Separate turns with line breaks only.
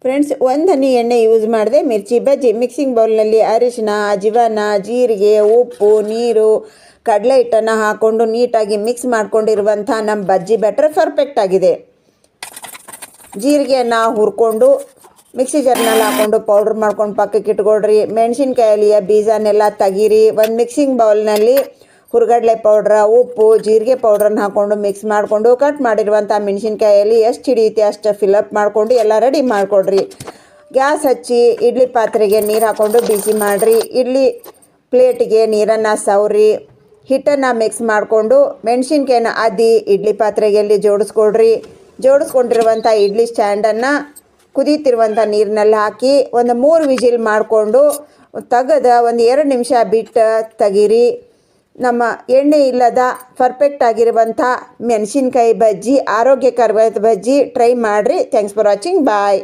Friends, ಒಂದು ಹನಿ ಎಣ್ಣೆ use ಮಾಡಿದೆ ಮಿರ್ಚಿ ಬಜ್ಜಿ. ಮಿಕ್ಸಿಂಗ್ ಬೌಲ್ನಲ್ಲಿ ಅರಿಶಿನ, ಅಜವಾನ, ಜೀರಿಗೆ, ಉಪ್ಪು, ನೀರು, ಕಡಲೆ ಹಿಟ್ಟನ್ನು ಹಾಕ್ಕೊಂಡು ನೀಟಾಗಿ ಮಿಕ್ಸ್ ಮಾಡ್ಕೊಂಡಿರುವಂಥ ನಮ್ಮ ಬಜ್ಜಿ ಬ್ಯಾಟರ್ ಪರ್ಫೆಕ್ಟ್ ಆಗಿದೆ. ಜೀರಿಗೆಯನ್ನು ಹುರ್ಕೊಂಡು ಮಿಕ್ಸಿ ಜಾರ್ನಲ್ಲಿ ಹಾಕ್ಕೊಂಡು ಪೌಡ್ರ್ ಮಾಡ್ಕೊಂಡು ಪಕ್ಕಕ್ಕೆ ಇಟ್ಕೊಳ್ರಿ. ಮೆಣಸಿನ್ಕಾಯಿಯ ಬೀಜನೆಲ್ಲ ತೆಗೀರಿ. ಒಂದು ಮಿಕ್ಸಿಂಗ್ ಬೌಲ್ನಲ್ಲಿ ಹುರ್ಗಡ್ಲೆ ಪೌಡ್ರ, ಉಪ್ಪು, ಜೀರಿಗೆ ಪೌಡ್ರನ್ನ ಹಾಕ್ಕೊಂಡು ಮಿಕ್ಸ್ ಮಾಡಿಕೊಂಡು ಕಟ್ ಮಾಡಿರುವಂಥ ಮೆಣಸಿನ್ಕಾಯಲ್ಲಿ ಎಷ್ಟು ಹಿಡಿಯುತ್ತೆ ಅಷ್ಟು ಫಿಲಪ್ ಮಾಡಿಕೊಂಡು ಎಲ್ಲ ರೆಡಿ ಮಾಡಿಕೊಡ್ರಿ. ಗ್ಯಾಸ್ ಹಚ್ಚಿ ಇಡ್ಲಿ ಪಾತ್ರೆಗೆ ನೀರು ಹಾಕ್ಕೊಂಡು ಬಿಸಿ ಮಾಡಿರಿ. ಇಡ್ಲಿ ಪ್ಲೇಟಿಗೆ ನೀರನ್ನು ಸವರಿ ಹಿಟ್ಟನ್ನು ಮಿಕ್ಸ್ ಮಾಡಿಕೊಂಡು ಮೆಣಸಿನ್ಕಾಯಿನ ಅದ್ದಿ ಇಡ್ಲಿ ಪಾತ್ರೆಗೆ ಜೋಡಿಸ್ಕೊಡ್ರಿ. ಜೋಡಿಸ್ಕೊಂಡಿರುವಂಥ ಇಡ್ಲಿ ಸ್ಟ್ಯಾಂಡನ್ನು ಕುದೀತಿರುವಂಥ ನೀರಿನಲ್ಲಿ ಹಾಕಿ ಒಂದು 3 ವಿಜಿಲ್ ಮಾಡಿಕೊಂಡು ತೆಗೆದು ಒಂದು 2 ನಿಮಿಷ ಬಿಟ್ಟು ತೆಗೀರಿ. ನಮ್ಮ ಎಣ್ಣೆ ಇಲ್ಲದ ಪರ್ಫೆಕ್ಟ್ ಆಗಿರುವಂಥ ಮೆಣಸಿನ್ಕಾಯಿ ಬಜ್ಜಿ, ಆರೋಗ್ಯಕರವಾದ ಬಜ್ಜಿ ಟ್ರೈ ಮಾಡಿರಿ. Thanks for watching. ಬಾಯ್.